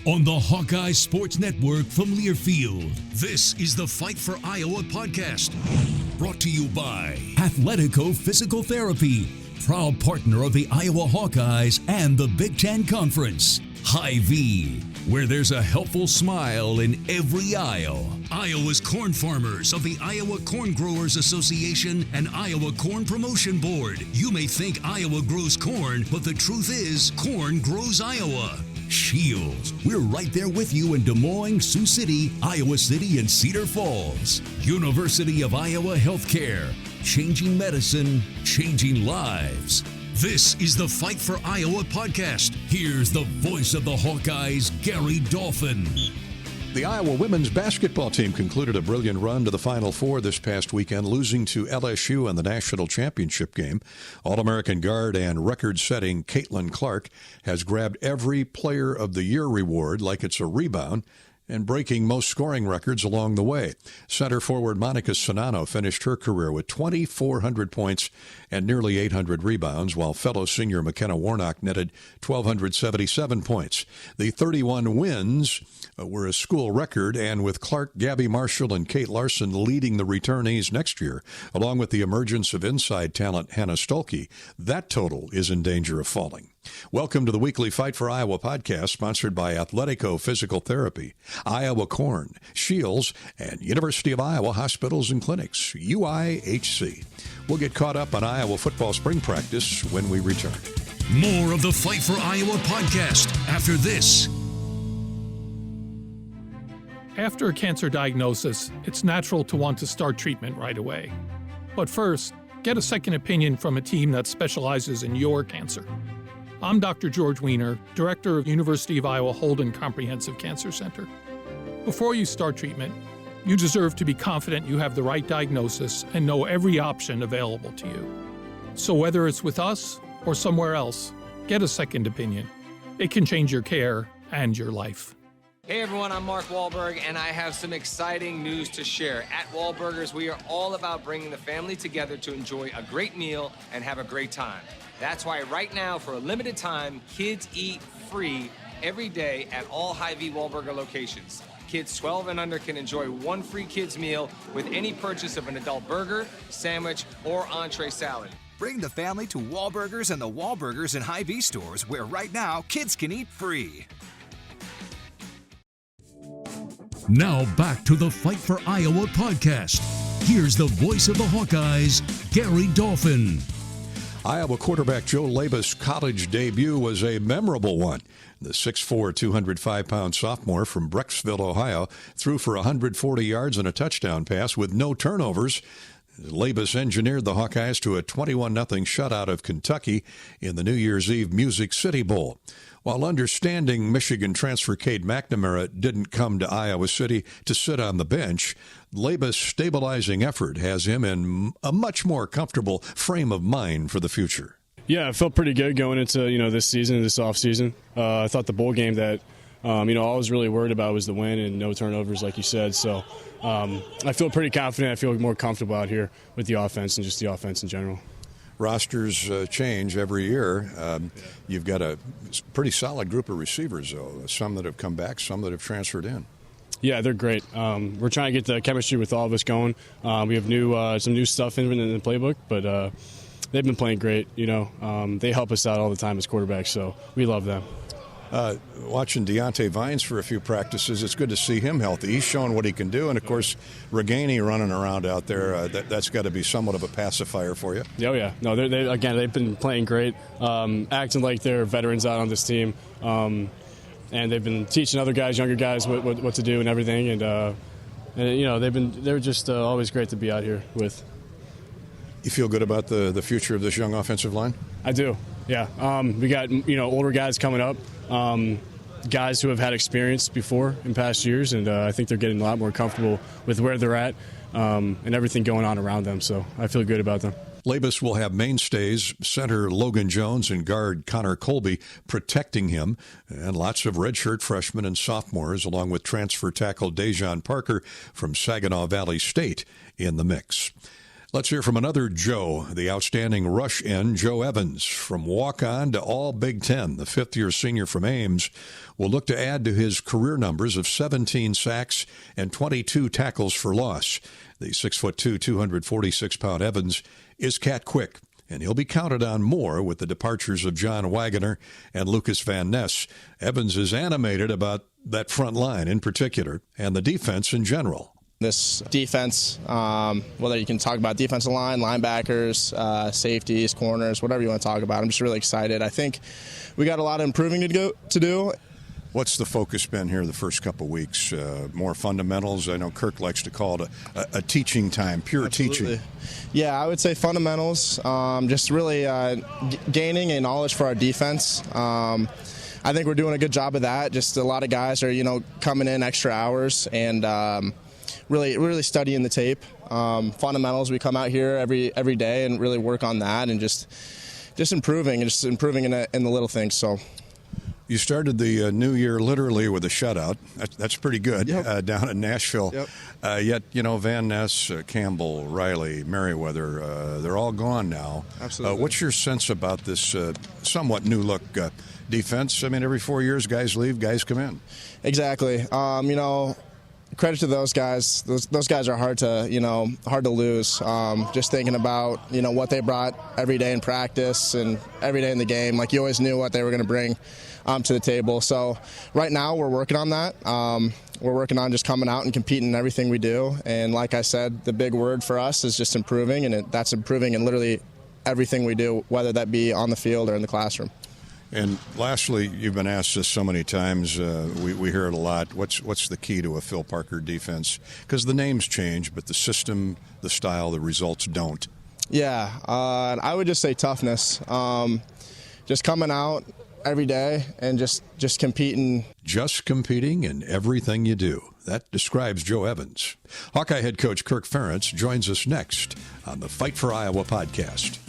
on the Hawkeye Sports Network from Learfield. This is the Fight for Iowa podcast, brought to you by Athletico Physical Therapy, proud partner of the Iowa Hawkeyes and the Big Ten Conference. Hy-Vee, where there's a helpful smile in every aisle. Iowa's corn farmers of the Iowa Corn Growers Association and Iowa Corn Promotion Board. You may think Iowa grows corn, but the truth is, corn grows Iowa. Shields, we're right there with you in Des Moines, Sioux City, Iowa City, and Cedar Falls. University of Iowa Healthcare, changing medicine, changing lives. This is the Fight for Iowa podcast. Here's the voice of the Hawkeyes, Gary Dolphin. The Iowa women's basketball team concluded a brilliant run to the Final Four this past weekend, losing to LSU in the national championship game. All-American guard and record-setting Caitlin Clark has grabbed every Player of the Year reward like it's a rebound, and breaking most scoring records along the way. Center forward Monica Sonano finished her career with 2,400 points and nearly 800 rebounds, while fellow senior McKenna Warnock netted 1,277 points. The 31 wins were a school record, and with Clark, Gabby Marshall, and Kate Larson leading the returnees next year, along with the emergence of inside talent Hannah Stolke, that total is in danger of falling. Welcome to the weekly Fight for Iowa podcast, sponsored by Athletico Physical Therapy, Iowa Corn, Shields, and University of Iowa Hospitals and Clinics, UIHC. We'll get caught up on Iowa football spring practice when we return. More of the Fight for Iowa podcast after this. After a cancer diagnosis, it's natural to want to start treatment right away. But first, get a second opinion from a team that specializes in your cancer. I'm Dr. George Weiner, Director of University of Iowa Holden Comprehensive Cancer Center. Before you start treatment, you deserve to be confident you have the right diagnosis and know every option available to you. So whether it's with us or somewhere else, get a second opinion. It can change your care and your life. Hey everyone, I'm Mark Wahlberg, and I have some exciting news to share. At Wahlburgers, we are all about bringing the family together to enjoy a great meal and have a great time. That's why right now, for a limited time, kids eat free every day at all Hy-Vee Wahlburger locations. Kids 12 and under can enjoy one free kids meal with any purchase of an adult burger, sandwich, or entree salad. Bring the family to Wahlburgers and the Wahlburgers and Hy-Vee stores, where right now, kids can eat free. Now back to the Fight for Iowa podcast. Here's the voice of the Hawkeyes, Gary Dolphin. Iowa quarterback Joe LABAS' college debut was a memorable one. The 6'4", 205-pound sophomore from Brecksville, Ohio, threw for 140 yards and a touchdown pass with no turnovers. LABAS engineered the Hawkeyes to a 21-0 shutout of Kentucky in the New Year's Eve Music City Bowl. While understanding Michigan transfer Cade McNamara didn't come to Iowa City to sit on the bench, LABAS' stabilizing effort has him in a much more comfortable frame of mind for the future. Yeah, it felt pretty good going into this season, this offseason. I thought the bowl game that all I was really worried about was the win and no turnovers, like you said. So I feel pretty confident. I feel more comfortable out here with the offense and just the offense in general. Rosters change every year. You've got a pretty solid group of receivers, though. Some that have come back, some that have transferred in. Yeah, they're great. We're trying to get the chemistry with all of us going. We have some new stuff in the playbook, but they've been playing great. They help us out all the time as quarterbacks, so we love them. Watching Deontay Vines for a few practices, it's good to see him healthy. He's showing what he can do, and of course, Reganey running around out there, that's got to be somewhat of a pacifier for you. Oh, yeah. No, they've been playing great, acting like they're veterans out on this team, and they've been teaching other guys, younger guys, what to do and everything, and they're just always great to be out here with. You feel good about the future of this young offensive line? I do. Yeah, we got older guys coming up, guys who have had experience before in past years, and I think they're getting a lot more comfortable with where they're at and everything going on around them. So I feel good about them. LABAS will have mainstays, center Logan Jones and guard Connor Colby protecting him, and lots of redshirt freshmen and sophomores, along with transfer tackle Dejon Parker from Saginaw Valley State in the mix. Let's hear from another Joe, the outstanding rush end, Joe Evans. From walk-on to all Big Ten, the fifth-year senior from Ames will look to add to his career numbers of 17 sacks and 22 tackles for loss. The 6'2", 246-pound Evans is cat quick, and he'll be counted on more with the departures of John Wagner and Lucas Van Ness. Evans is animated about that front line in particular and the defense in general. This defense, whether you can talk about defensive line, linebackers, safeties, corners, whatever you want to talk about, I'm just really excited. I think we got a lot of improving to do. What's the focus been here the first couple weeks? More fundamentals? I know Kirk likes to call it a teaching time, pure Absolutely. teaching. Yeah, I would say fundamentals, just really gaining a knowledge for our defense. I think we're doing a good job of that. Just a lot of guys are, coming in extra hours and really studying the tape. Fundamentals, we come out here every day and really work on that and just improving in the little things. So. You started the new year literally with a shutout. That's pretty good. Yep. Down in Nashville. Yep. Yet, Van Ness, Campbell, Riley, Merriweather, they're all gone now. Absolutely. What's your sense about this somewhat new look defense? I mean, every 4 years, guys leave, guys come in. Exactly. Credit to those guys. Those guys are hard to lose. Just thinking about what they brought every day in practice and every day in the game. Like, you always knew what they were going to bring to the table. So right now we're working on that. We're working on just coming out and competing in everything we do. And like I said, the big word for us is just improving, and that's improving in literally everything we do, whether that be on the field or in the classroom. And lastly, you've been asked this so many times, we hear it a lot, what's the key to a Phil Parker defense? Because the names change, but the system, the style, the results don't. Yeah, I would just say toughness. Just coming out every day and just competing. Just competing in everything you do. That describes Joe Evans. Hawkeye head coach KIRK FERENTZ joins us next on the Fight for Iowa podcast.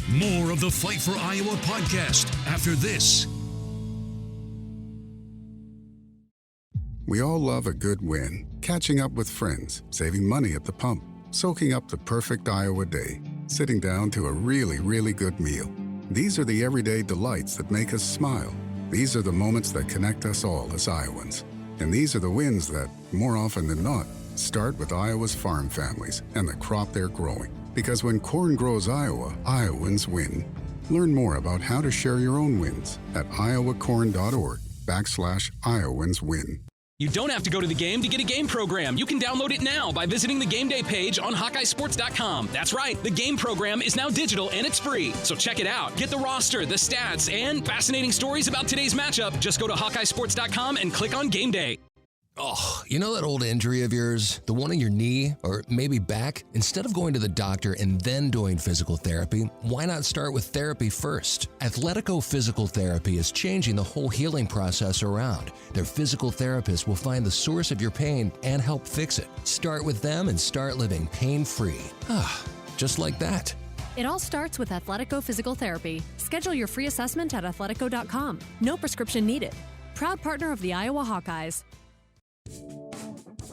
More of the Fight for Iowa podcast after this. We all love a good win. Catching up with friends, saving money at the pump, soaking up the perfect Iowa day, sitting down to a really, really good meal. These are the everyday delights that make us smile. These are the moments that connect us all as Iowans. And these are the wins that, more often than not, start with Iowa's farm families and the crop they're growing. Because when corn grows Iowa, Iowans win. Learn more about how to share your own wins at iowacorn.org/Iowans win. You don't have to go to the game to get a game program. You can download it now by visiting the game day page on HawkeyeSports.com. That's right, the game program is now digital and it's free. So check it out. Get the roster, the stats, and fascinating stories about today's matchup. Just go to HawkeyeSports.com and click on Game Day. Oh, you know that old injury of yours? The one in your knee or maybe back? Instead of going to the doctor and then doing physical therapy, why not start with therapy first? Athletico Physical Therapy is changing the whole healing process around. Their physical therapists will find the source of your pain and help fix it. Start with them and start living pain-free. Just like that. It all starts with Athletico Physical Therapy. Schedule your free assessment at athletico.com. No prescription needed. Proud partner of the Iowa Hawkeyes.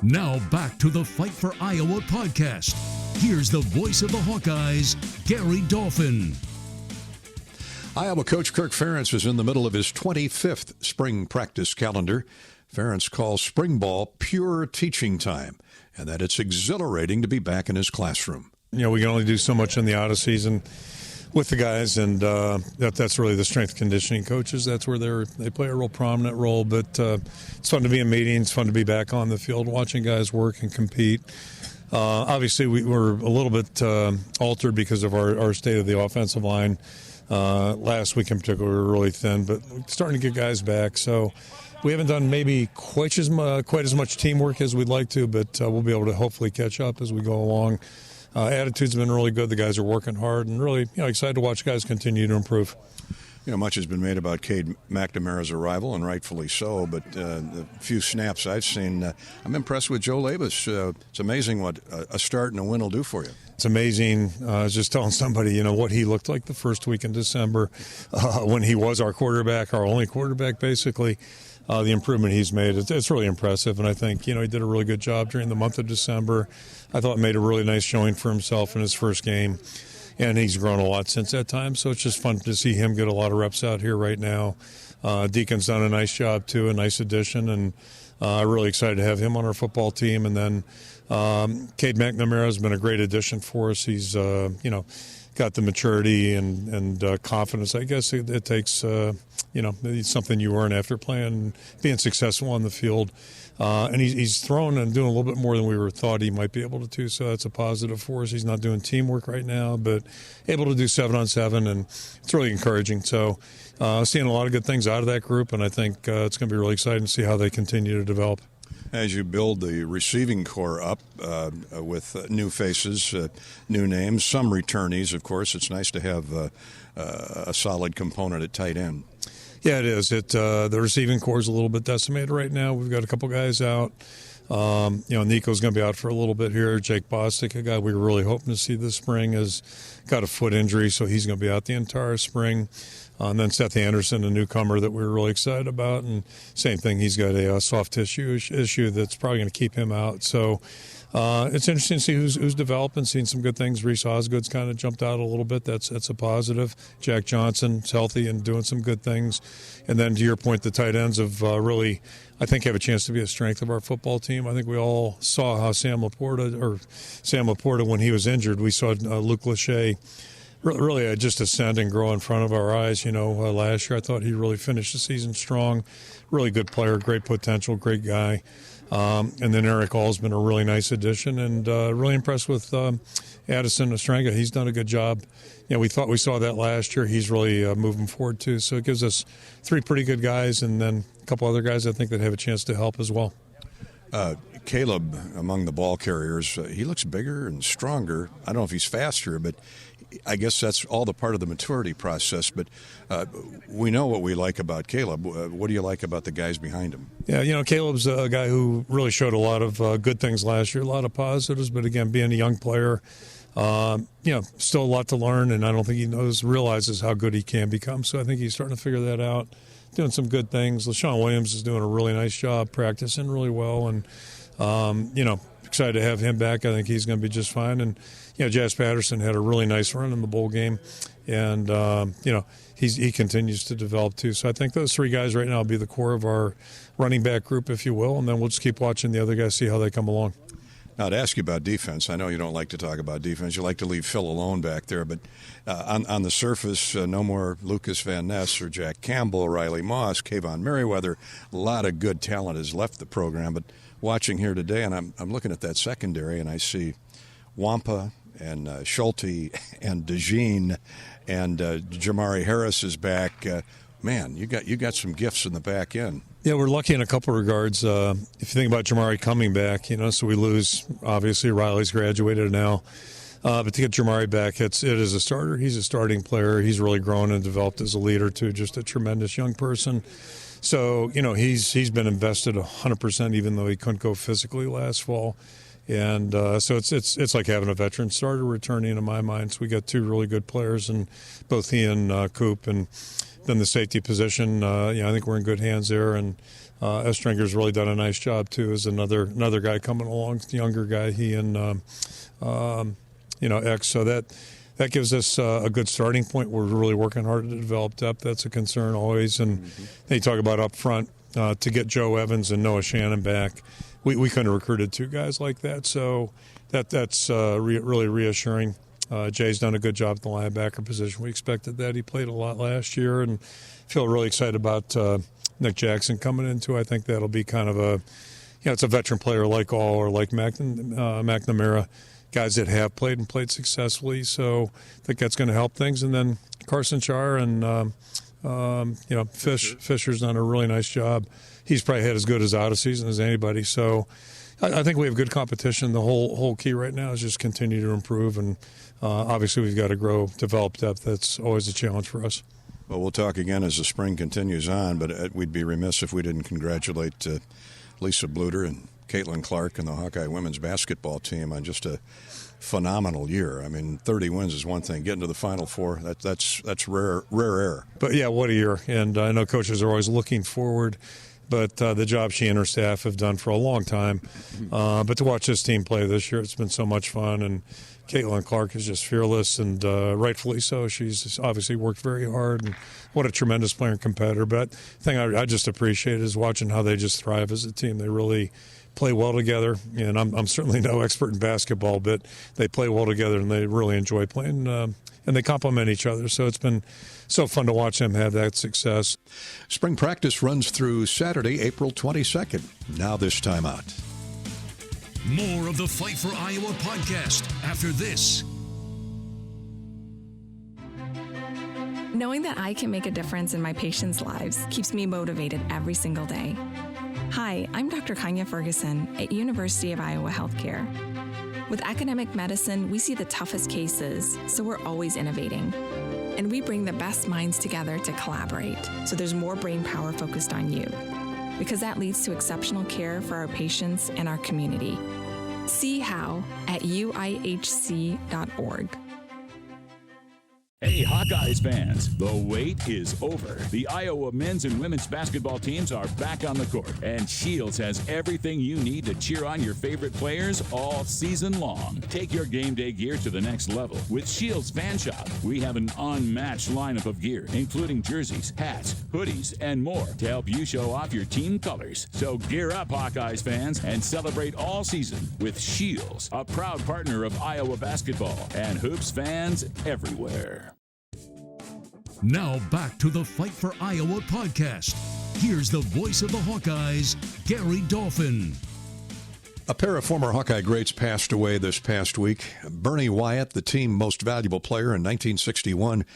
Now back to the Fight for Iowa podcast. Here's the voice of the Hawkeyes, Gary Dolphin. Iowa coach KIRK FERENTZ is in the middle of his 25th spring practice calendar. FERENTZ calls spring ball pure teaching time, and that it's exhilarating to be back in his classroom. We can only do so much in the out of season with the guys, and that's really the strength conditioning coaches. That's where they play a real prominent role. But it's fun to be in meetings, fun to be back on the field, watching guys work and compete. Obviously, we're a little bit altered because of our state of the offensive line. Last week in particular, we were really thin, but we're starting to get guys back. So we haven't done maybe quite as much teamwork as we'd like to, but we'll be able to hopefully catch up as we go along. Attitude's been really good. The guys are working hard, and really, excited to watch guys continue to improve. Much has been made about Cade McNamara's arrival, and rightfully so, but the few snaps I've seen, I'm impressed with Joe LABAS. It's amazing what a start and a win will do for you. It's amazing. I was just telling somebody, what he looked like the first week in December when he was our quarterback, our only quarterback, basically. the improvement he's made, it's really impressive. And I think, he did a really good job during the month of December. I thought made a really nice showing for himself in his first game. And he's grown a lot since that time, so it's just fun to see him get a lot of reps out here right now. Deacon's done a nice job, too, a nice addition, and really excited to have him on our football team. And then Cade McNamara has been a great addition for us. He's, got the maturity and confidence. I guess it takes, it's something you earn after playing, being successful on the field. And he's thrown and doing a little bit more than we thought he might be able to do, so that's a positive for us. He's not doing teamwork right now, but able to do 7-on-7, and it's really encouraging. So seeing a lot of good things out of that group, and I think it's going to be really exciting to see how they continue to develop. As you build the receiving core up with new faces, new names, some returnees, of course, it's nice to have a solid component at tight end. Yeah, it is. The receiving core is a little bit decimated right now. We've got a couple guys out. Nico's going to be out for a little bit here. Jake Bostic, a guy we were really hoping to see this spring, has got a foot injury, so he's going to be out the entire spring. And then Seth Anderson, a newcomer that we were really excited about, and same thing, he's got a soft tissue issue that's probably going to keep him out. So it's interesting to see who's developing, seeing some good things. Reese Osgood's kind of jumped out a little bit. That's a positive. Jack Johnson's healthy and doing some good things. And then to your point, the tight ends have really, I think, have a chance to be a strength of our football team. I think we all saw how Sam Laporta, when he was injured, we saw Luke Lachey really just ascend and grow in front of our eyes. Last year I thought he really finished the season strong. Really good player, great potential, great guy. And then Eric Hall's been a really nice addition, and really impressed with Addison Ostrenga. He's done a good job. We thought we saw that last year. He's really moving forward too. So it gives us 3 pretty good guys, and then a couple other guys I think that have a chance to help as well. Caleb, among the ball carriers, he looks bigger and stronger. I don't know if he's faster, but I guess that's all the part of the maturity process. But we know what we like about Caleb. What do you like about the guys behind him? Yeah, Caleb's a guy who really showed a lot of good things last year, a lot of positives. But again, being a young player, still a lot to learn, and I don't think he realizes how good he can become. So I think he's starting to figure that out, doing some good things. LaShawn Williams is doing a really nice job, practicing really well, and excited to have him back. I think he's going to be just fine. And Jazz Patterson had a really nice run in the bowl game, and he continues to develop too. So I think those 3 guys right now will be the core of our running back group, if you will, and then we'll just keep watching the other guys, see how they come along. Now, to ask you about defense, I know you don't like to talk about defense. You like to leave Phil alone back there, but on the surface, no more Lucas Van Ness or Jack Campbell, Riley Moss, Kayvon Merriweather. A lot of good talent has left the program, but watching here today, and I'm looking at that secondary, and I see Wampa and Schulte and DeJean, and Jamari Harris is back. Man, you got some gifts in the back end. Yeah, we're lucky in a couple of regards. If you think about Jamari coming back, so we lose, obviously, Riley's graduated now. But to get Jamari back, it is a starter. He's a starting player. He's really grown and developed as a leader, too, just a tremendous young person. So, he's been invested 100%, even though he couldn't go physically last fall. And so it's like having a veteran starter returning in my mind. So we got 2 really good players, and both he and Coop, and then the safety position. I think we're in good hands there. And Estringer's really done a nice job too. As another guy coming along, younger guy. He and X. So that gives us a good starting point. We're really working hard to develop depth. That's a concern always. And they talk about up front to get Joe Evans and Noah Shannon back. We couldn't have recruited 2 guys like that. So that's really reassuring. Jay's done a good job at the linebacker position. We expected that. He played a lot last year, and feel really excited about Nick Jackson coming into. I think that'll be kind of it's a veteran player like All or like McNamara, guys that have played and played successfully. So I think that's going to help things. And then Carson Char and Fisher's done a really nice job. He's probably had as good as out of season as anybody. So I think we have good competition. The whole key right now is just continue to improve, and obviously we've got to develop depth. That's always a challenge for us. Well, we'll talk again as the spring continues on, but we'd be remiss if we didn't congratulate Lisa Bluter and Caitlin Clark and the Hawkeye women's basketball team on just a phenomenal year. I mean, 30 wins is one thing. Getting to the Final Four, that's rare air. But, yeah, what a year. And I know coaches are always looking forward. but the job she and her staff have done for a long time. But to watch this team play this year, it's been so much fun. And Caitlin Clark is just fearless, and rightfully so. She's obviously worked very hard, and what a tremendous player and competitor. But the thing I just appreciate is watching how they just thrive as a team. They really play well together, and I'm certainly no expert in basketball, but they play well together, and they really enjoy playing, and they complement each other. So it's been so fun to watch them have that success. Spring practice runs through Saturday, April 22nd. Now this time out. More of the Fight for Iowa podcast after this. Knowing that I can make a difference in my patients' lives keeps me motivated every single day. Hi, I'm Dr. Kanya Ferguson at University of Iowa Healthcare. With academic medicine, we see the toughest cases, so we're always innovating. And we bring the best minds together to collaborate, so there's more brain power focused on you. Because that leads to exceptional care for our patients and our community. See how at uihc.org. Hey, Hawkeyes fans, the wait is over. The Iowa men's and women's basketball teams are back on the court, and Shields has everything you need to cheer on your favorite players all season long. Take your game day gear to the next level with Shields Fan Shop. We have an unmatched lineup of gear, including jerseys, hats, hoodies, and more to help you show off your team colors. So gear up, Hawkeyes fans, and celebrate all season with Shields, a proud partner of Iowa basketball and hoops fans everywhere. Now back to the Fight for Iowa podcast. Here's the voice of the Hawkeyes, Gary Dolphin. A pair of former Hawkeye greats passed away this past week. Bernie Wyatt, the team most valuable player in 1961,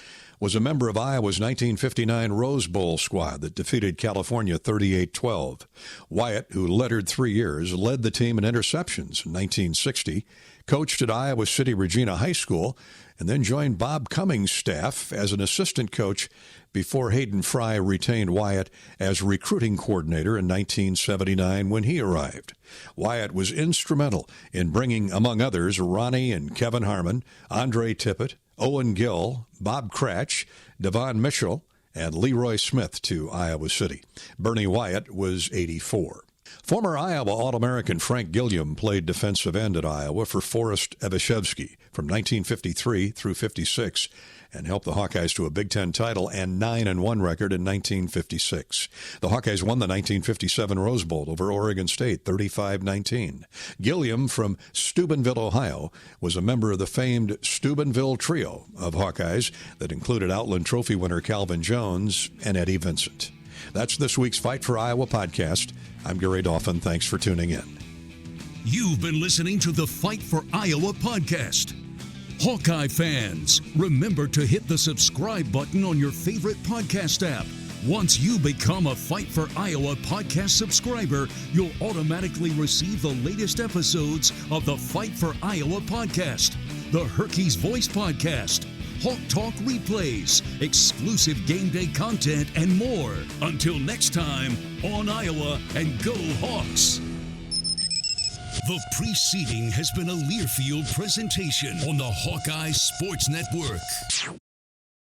was a member of Iowa's 1959 Rose Bowl squad that defeated California 38-12. Wyatt, who lettered 3 years, led the team in interceptions in 1960, coached at Iowa City Regina High School, and then joined Bob Cummings' staff as an assistant coach before Hayden Fry retained Wyatt as recruiting coordinator in 1979 when he arrived. Wyatt was instrumental in bringing, among others, Ronnie and Kevin Harmon, Andre Tippett, Owen Gill, Bob Cratch, Devon Mitchell, and Leroy Smith to Iowa City. Bernie Wyatt was 84. Former Iowa All-American Frank Gilliam played defensive end at Iowa for Forrest Evashevsky from 1953 through 56 and helped the Hawkeyes to a Big Ten title and 9-1 record in 1956. The Hawkeyes won the 1957 Rose Bowl over Oregon State 35-19. Gilliam from Steubenville, Ohio, was a member of the famed Steubenville Trio of Hawkeyes that included Outland Trophy winner Calvin Jones and Eddie Vincent. That's this week's Fight for Iowa podcast. I'm Gary Dolphin. Thanks for tuning in. You've been listening to the Fight for Iowa podcast. Hawkeye fans, remember to hit the subscribe button on your favorite podcast app. Once you become a Fight for Iowa podcast subscriber, you'll automatically receive the latest episodes of the Fight for Iowa podcast, the Hawkeyes Voice podcast, Hawk Talk replays, exclusive game day content, and more. Until next time, on Iowa, and go Hawks! The preceding has been a Learfield presentation on the Hawkeye Sports Network.